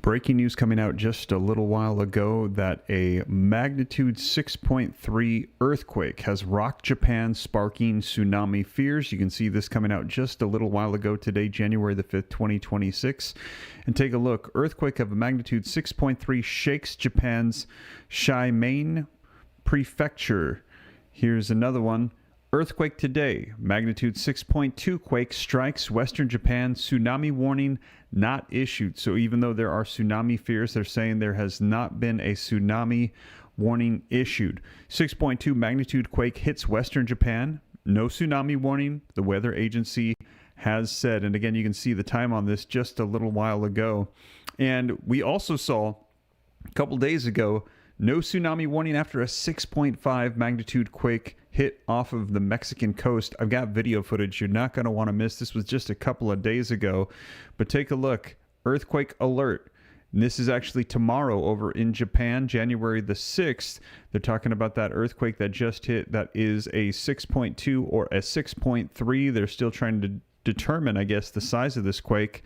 Breaking news coming out just a little while ago that a magnitude 6.3 earthquake has rocked Japan, sparking tsunami fears. You can see this coming out just a little while ago today, January the 5th, 2026. And take a look. Earthquake of a magnitude 6.3 shakes Japan's Shimane Prefecture. Here's another one. Earthquake today. Magnitude 6.2 quake strikes Western Japan. Tsunami warning not issued. So even though there are tsunami fears, they're saying there has not been a tsunami warning issued. 6.2 magnitude quake hits Western Japan. No tsunami warning, the weather agency has said. And again, you can see the time on this just a little while ago. And we also saw a couple days ago, no tsunami warning after a 6.5 magnitude quake hit off of the Mexican coast. I've got video footage you're not going to want to miss. This was just a couple of days ago, but take a look. Earthquake alert. And this is actually tomorrow over in Japan, January the 6th. They're talking about that earthquake that just hit. That is a 6.2 or a 6.3. They're still trying to determine, I guess, the size of this quake.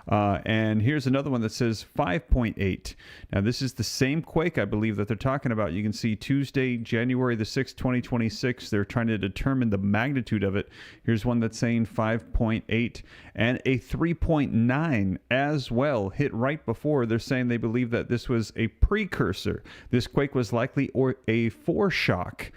And here's another one that says 5.8. Now, this is the same quake, I believe, that they're talking about. You can see Tuesday, January the 6th, 2026. They're trying to determine the magnitude of it. Here's one that's saying 5.8 and a 3.9 as well hit right before. They're saying they believe that this was a precursor. This quake was likely or a foreshock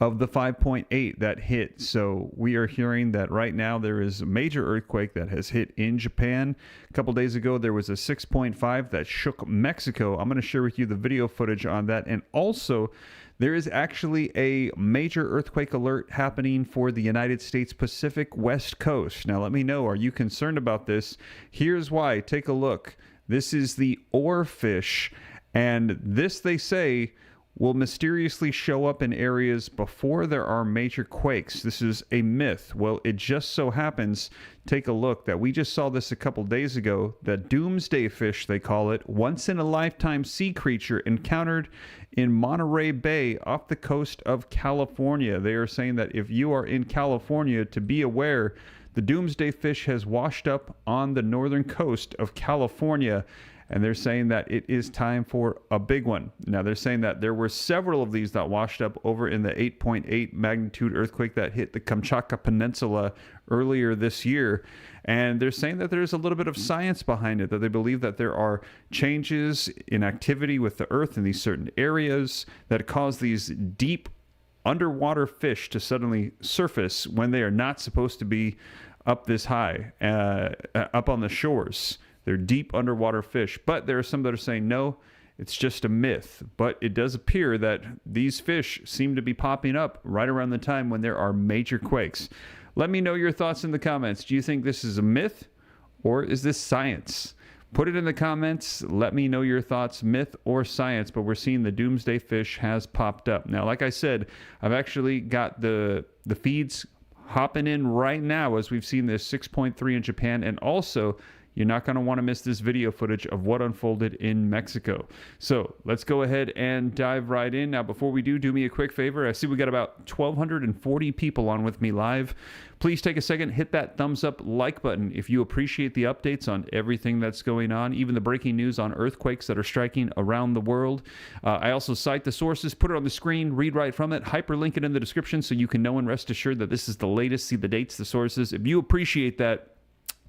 of the 5.8 that hit. So we are hearing that right now there is a major earthquake that has hit in Japan. A couple days ago, there was a 6.5 that shook Mexico. I'm going to share with you the video footage on that. And also, there is actually a major earthquake alert happening for the United States Pacific West Coast. Now, let me know, are you concerned about this? Here's why. Take a look. This is the oarfish. And this, they say, will mysteriously show up in areas before there are major quakes. This is a myth. Well, it just so happens, take a look, that we just saw this a couple days ago, that doomsday fish, they call it, once-in-a-lifetime sea creature encountered in Monterey Bay off the coast of California. They are saying that if you are in California, to be aware, the doomsday fish has washed up on the northern coast of California. And they're saying that it is time for a big one. Now, they're saying that there were several of these that washed up over in the 8.8 magnitude earthquake that hit the Kamchatka Peninsula earlier this year. And they're saying that there's a little bit of science behind it, that they believe that there are changes in activity with the earth in these certain areas that cause these deep underwater fish to suddenly surface when they are not supposed to be up this high, up on the shores. They're deep underwater fish, but there are some that are saying, no, it's just a myth. But it does appear that these fish seem to be popping up right around the time when there are major quakes. Let me know your thoughts in the comments. Do you think this is a myth or is this science? Put it in the comments. Let me know your thoughts, myth or science. But we're seeing the doomsday fish has popped up. Now, like I said, I've actually got the feeds hopping in right now as we've seen this 6.3 in Japan, and also you're not going to want to miss this video footage of what unfolded in Mexico. So let's go ahead and dive right in. Now, before we do me a quick favor. I see we got about 1,240 people on with me live. Please take a second, hit that thumbs up like button if you appreciate the updates on everything that's going on, even the breaking news on earthquakes that are striking around the world. I also cite the sources, put it on the screen, read right from it, hyperlink it in the description so you can know and rest assured that this is the latest, see the dates, the sources. If you appreciate that,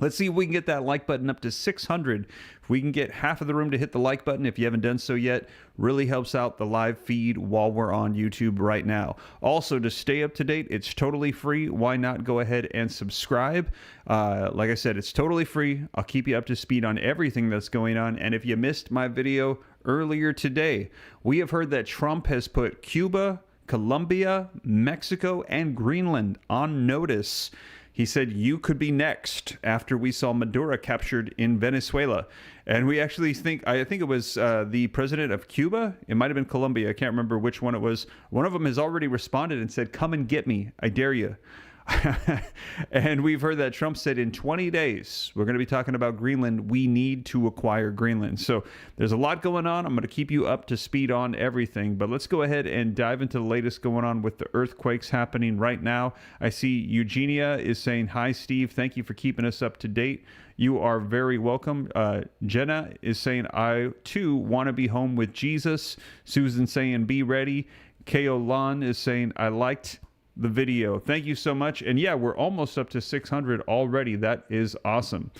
let's see if we can get that like button up to 600. If we can get half of the room to hit the like button, if you haven't done so yet, really helps out the live feed while we're on YouTube right now. Also, to stay up to date, it's totally free. Why not go ahead and subscribe? Like I said, it's totally free. I'll keep you up to speed on everything that's going on. And if you missed my video earlier today, we have heard that Trump has put Cuba, Colombia, Mexico, and Greenland on notice. He said, you could be next, after we saw Maduro captured in Venezuela. And we actually think, I think it was the president of Cuba. It might have been Colombia. I can't remember which one it was. One of them has already responded and said, come and get me. I dare you. And we've heard that Trump said in 20 days, we're going to be talking about Greenland. We need to acquire Greenland. So there's a lot going on. I'm going to keep you up to speed on everything. But let's go ahead and dive into the latest going on with the earthquakes happening right now. I see Eugenia is saying, hi, Steve. Thank you for keeping us up to date. You are very welcome. Jenna is saying, I too want to be home with Jesus. Susan saying, be ready. Ko Lan is saying, I liked the video. Thank you so much. And yeah, we're almost up to 600 already. That is awesome.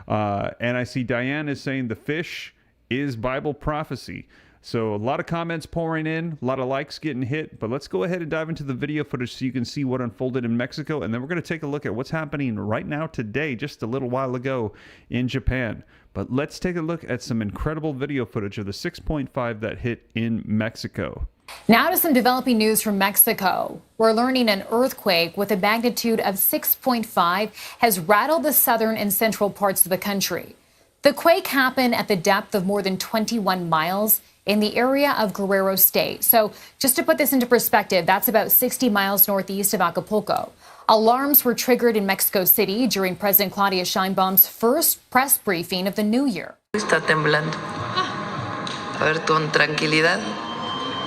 And I see Diane is saying the fish is Bible prophecy. So a lot of comments pouring in, a lot of likes getting hit, but let's go ahead and dive into the video footage so you can see what unfolded in Mexico. And then we're going to take a look at what's happening right now today, just a little while ago in Japan. But let's take a look at some incredible video footage of the 6.5 that hit in Mexico. Now to some developing news from Mexico. We're learning an earthquake with a magnitude of 6.5 has rattled the southern and central parts of the country. The quake happened at the depth of more than 21 miles in the area of Guerrero State. So just to put this into perspective, that's about 60 miles northeast of Acapulco. Alarms were triggered in Mexico City during President Claudia Sheinbaum's first press briefing of the new year. Está temblando. A ver, con tranquilidad.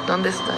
¿Dónde está?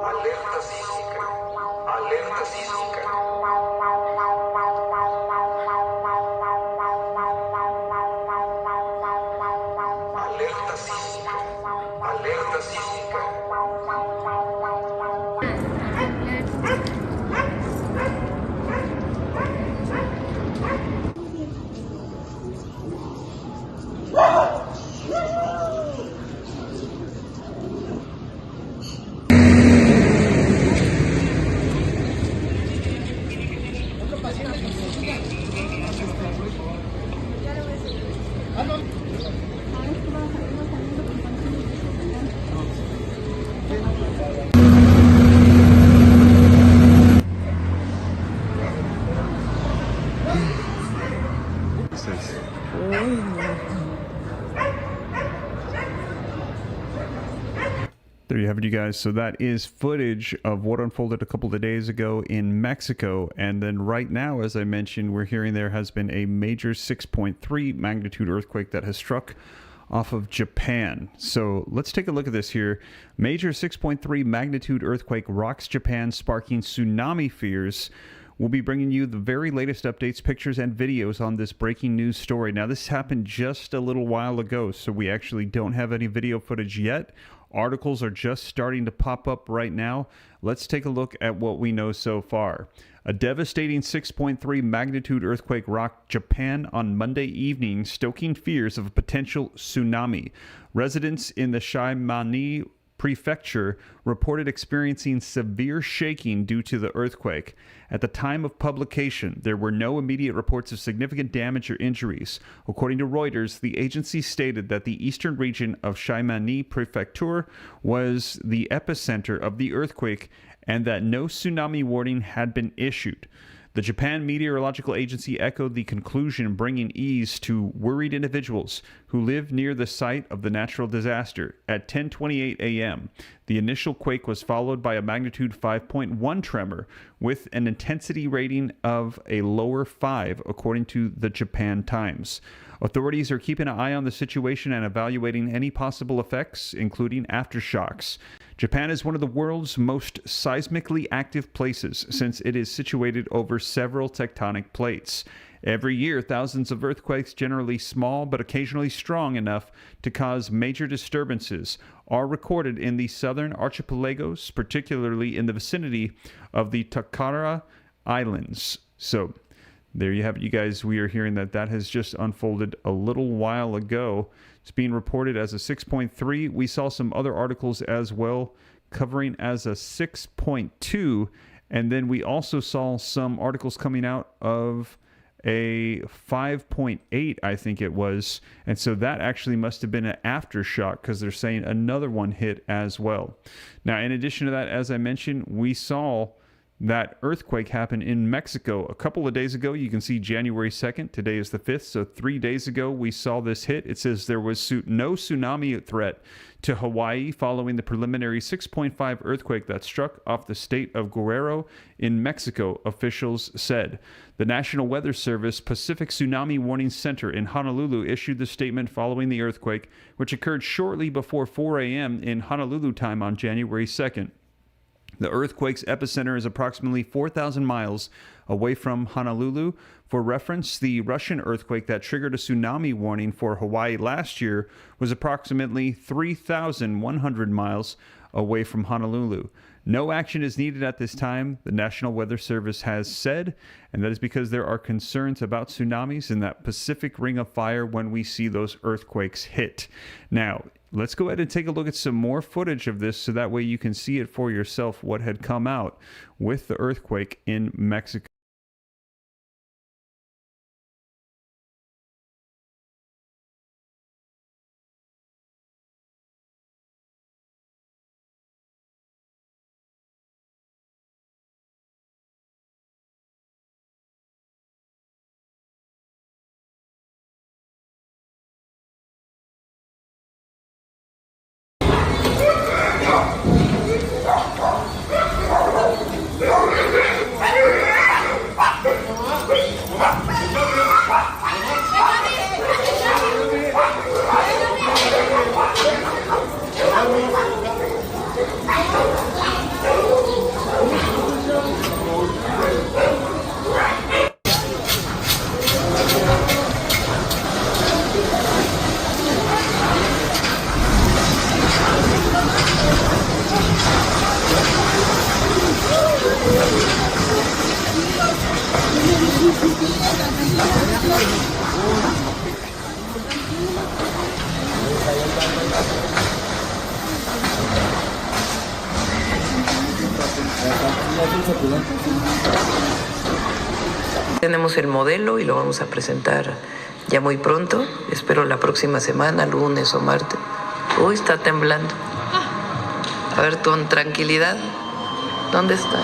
Alerta sísmica. Alerta sísmica. Alerta sísmica. Alerta sísmica. There you have it, you guys. So that is footage of what unfolded a couple of days ago in Mexico. And then right now, as I mentioned, we're hearing there has been a major 6.3 magnitude earthquake that has struck off of Japan. So let's take a look at this here. Major 6.3 magnitude earthquake rocks Japan, sparking tsunami fears We'll be bringing you the very latest updates, pictures, and videos on this breaking news story. Now, this happened just a little while ago, so we actually don't have any video footage yet. Articles are just starting to pop up right now. Let's take a look at what we know so far. A devastating 6.3 magnitude earthquake rocked Japan on Monday evening, stoking fears of a potential tsunami. Residents in the Shaimani Prefecture reported experiencing severe shaking due to the earthquake. At the time of publication, there were no immediate reports of significant damage or injuries. According to Reuters, the agency stated that the eastern region of Shaimani Prefecture was the epicenter of the earthquake and that no tsunami warning had been issued. The Japan Meteorological Agency echoed the conclusion, bringing ease to worried individuals who live near the site of the natural disaster. At 10:28 a.m., the initial quake was followed by a magnitude 5.1 tremor with an intensity rating of a lower 5, according to the Japan Times. Authorities are keeping an eye on the situation and evaluating any possible effects, including aftershocks. Japan is one of the world's most seismically active places since it is situated over several tectonic plates. Every year, thousands of earthquakes, generally small but occasionally strong enough to cause major disturbances, are recorded in the southern archipelagos, particularly in the vicinity of the Takara Islands. So, there you have it, you guys. We are hearing that has just unfolded a little while ago. It's being reported as a 6.3. We saw some other articles as well covering as a 6.2. And then we also saw some articles coming out of a 5.8, I think it was. And so that actually must have been an aftershock because they're saying another one hit as well. Now, in addition to that, as I mentioned, we saw that earthquake happened in Mexico a couple of days ago. You can see January 2nd. Today is the 5th. So 3 days ago, we saw this hit. It says there was no tsunami threat to Hawaii following the preliminary 6.5 earthquake that struck off the state of Guerrero in Mexico, officials said. The National Weather Service Pacific Tsunami Warning Center in Honolulu issued the statement following the earthquake, which occurred shortly before 4 a.m. in Honolulu time on January 2nd. The earthquake's epicenter is approximately 4,000 miles away from Honolulu. For reference, the Russian earthquake that triggered a tsunami warning for Hawaii last year was approximately 3,100 miles away from Honolulu. No action is needed at this time, the National Weather Service has said, and that is because there are concerns about tsunamis in that Pacific Ring of Fire when we see those earthquakes hit. Now, let's go ahead and take a look at some more footage of this so that way you can see it for yourself what had come out with the earthquake in Mexico. Tenemos el modelo y lo vamos a presentar ya muy pronto. Espero la próxima semana, lunes o martes. Uy, está temblando. A ver, con tranquilidad. ¿Dónde está?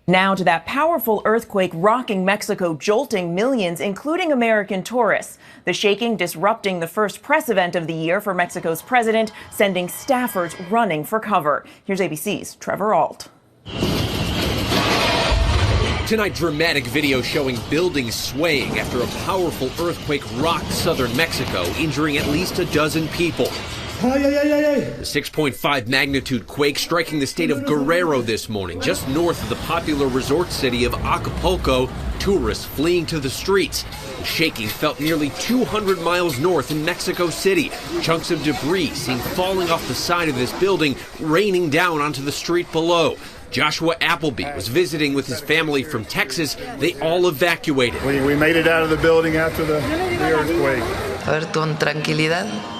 Now to that powerful earthquake rocking Mexico, jolting millions, including American tourists. The shaking disrupting the first press event of the year for Mexico's president, sending staffers running for cover. Here's ABC's Trevor Ault. Tonight, dramatic video showing buildings swaying after a powerful earthquake rocked southern Mexico, injuring at least a dozen people. The 6.5 magnitude quake striking the state of Guerrero this morning, just north of the popular resort city of Acapulco, tourists fleeing to the streets. The shaking felt nearly 200 miles north in Mexico City. Chunks of debris seen falling off the side of this building, raining down onto the street below. Joshua Appleby was visiting with his family from Texas. They all evacuated. We made it out of the building after the earthquake. A ver, con tranquilidad.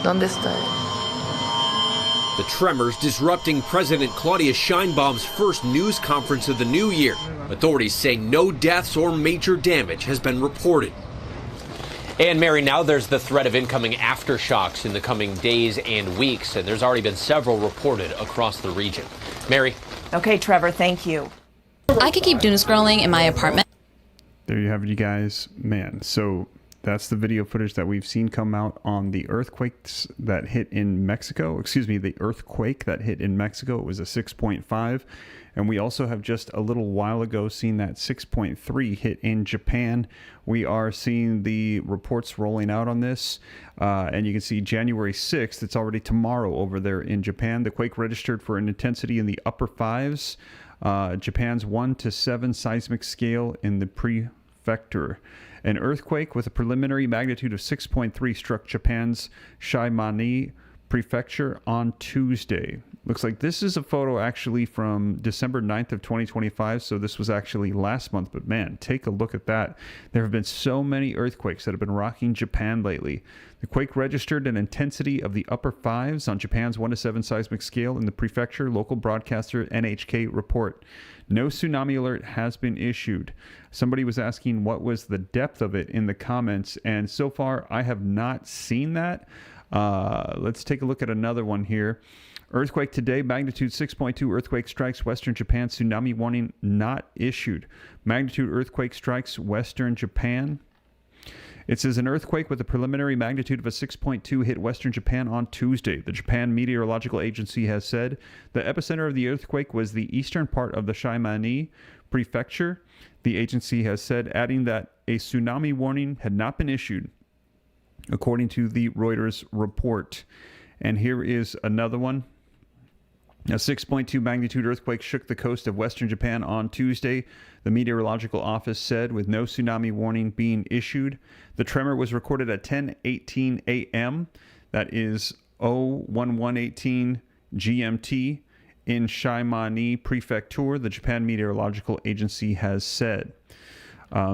¿Dónde está? The tremors disrupting President Claudia Sheinbaum's first news conference of the new year. Authorities say no deaths or major damage has been reported. And Mary, now there's the threat of incoming aftershocks in the coming days and weeks, and there's already been several reported across the region. Mary? Okay, Trevor, thank you. I could keep doom scrolling in my apartment. There you have it, you guys. Man, so that's the video footage that we've seen come out on the earthquakes that hit in Mexico. Excuse me, the earthquake that hit in Mexico. It was a 6.5. And we also have just a little while ago seen that 6.3 hit in Japan. We are seeing the reports rolling out on this. And you can see January 6th, it's already tomorrow over there in Japan. The quake registered for an intensity in the upper fives. Japan's 1 to 7 seismic scale in the prefecture. An earthquake with a preliminary magnitude of 6.3 struck Japan's Shimane Prefecture on Tuesday. Looks like this is a photo actually from December 9th of 2025, so this was actually last month, but man, take a look at that. There have been so many earthquakes that have been rocking Japan lately. The quake registered an intensity of the upper fives on Japan's 1 to 7 seismic scale in the prefecture, local broadcaster NHK report. No tsunami alert has been issued. Somebody was asking what was the depth of it in the comments, and so far I have not seen that. Let's take a look at another one here. Earthquake today, magnitude 6.2 earthquake strikes Western Japan, tsunami warning not issued. Magnitude earthquake strikes Western Japan. It says an earthquake with a preliminary magnitude of a 6.2 hit Western Japan on Tuesday. The Japan Meteorological Agency has said the epicenter of the earthquake was the eastern part of the Shimane Prefecture. The agency has said, adding that a tsunami warning had not been issued, according to the Reuters report. And here is another one. A 6.2 magnitude earthquake shook the coast of Western Japan on Tuesday, the meteorological office said, with no tsunami warning being issued. The tremor was recorded at 10:18 a.m. That is 01118 GMT in Shimane Prefecture, the Japan Meteorological Agency has said.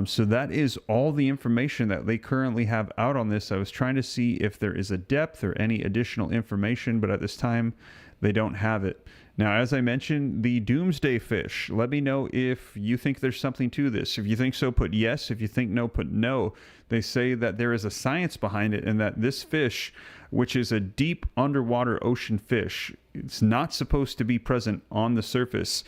So that is all the information that they currently have out on this. I was trying to see if there is a depth or any additional information, but at this time, they don't have it. Now, as I mentioned, the doomsday fish. Let me know if you think there's something to this. If you think so, put yes. If you think no, put no. They say that there is a science behind it and that this fish, which is a deep underwater ocean fish, it's not supposed to be present on the surface.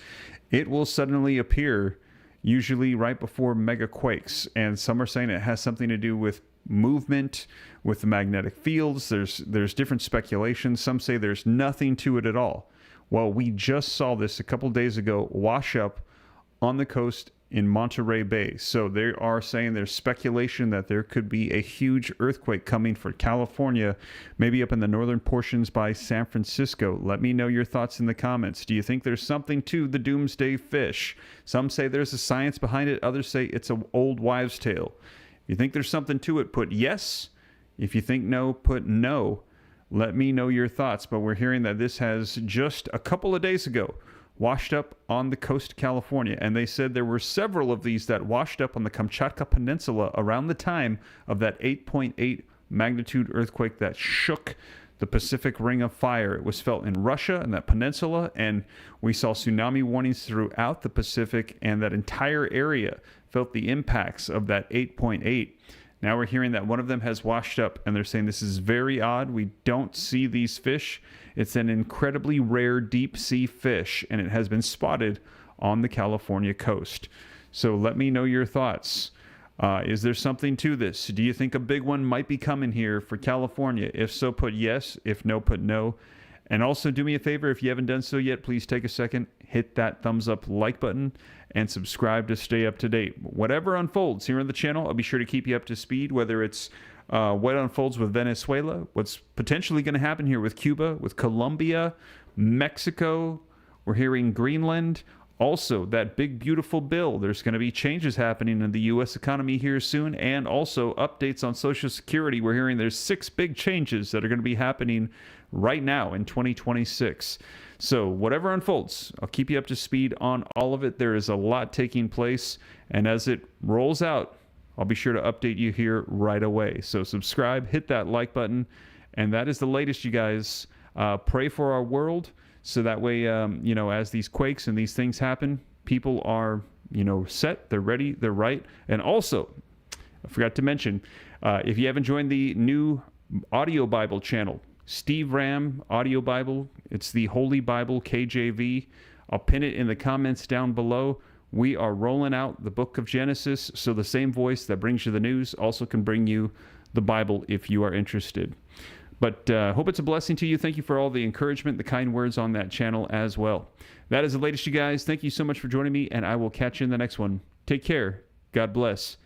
It will suddenly appear usually right before mega quakes, and some are saying it has something to do with movement, with the magnetic fields. There's different speculations. Some say there's nothing to it at all. Well, we just saw this a couple days ago wash up on the coast in Monterey Bay. So they are saying there's speculation that there could be a huge earthquake coming for California, maybe up in the northern portions by San Francisco. Let me know your thoughts in the comments. Do you think there's something to the doomsday fish? Some say there's a science behind it. Others say it's an old wives' tale. If you think there's something to it, put yes. If you think no, put no. Let me know your thoughts. But we're hearing that this has just a couple of days ago washed up on the coast of California. And they said there were several of these that washed up on the Kamchatka Peninsula around the time of that 8.8 magnitude earthquake that shook the Pacific Ring of Fire. It was felt in Russia and that peninsula, and we saw tsunami warnings throughout the Pacific, and that entire area felt the impacts of that 8.8. Now we're hearing that one of them has washed up, and they're saying this is very odd. We don't see these fish. It's an incredibly rare deep sea fish, and it has been spotted on the California coast. So let me know your thoughts. Is there something to this? Do you think a big one might be coming here for California? If so, put yes. If no, put no. And also do me a favor, if you haven't done so yet, please take a second, hit that thumbs up like button, and subscribe to stay up to date. Whatever unfolds here on the channel, I'll be sure to keep you up to speed, whether it's what unfolds with Venezuela, what's potentially going to happen here with Cuba, with Colombia, Mexico, we're hearing Greenland. Also, that big, beautiful bill. There's going to be changes happening in the U.S. economy here soon, and also updates on Social Security. We're hearing there's 6 big changes that are going to be happening right now in 2026. So whatever unfolds, I'll keep you up to speed on all of it. There is a lot taking place, and as it rolls out, I'll be sure to update you here right away. So subscribe, hit that like button, and that is the latest, you guys. Pray for our world. So that way, as these quakes and these things happen, people are, set, they're ready, they're right. And also, I forgot to mention, if you haven't joined the new audio Bible channel, Steve Ram Audio Bible, it's the Holy Bible KJV. I'll pin it in the comments down below. We are rolling out the book of Genesis, so the same voice that brings you the news also can bring you the Bible if you are interested. But hope it's a blessing to you. Thank you for all the encouragement, the kind words on that channel as well. That is the latest, you guys. Thank you so much for joining me, and I will catch you in the next one. Take care. God bless.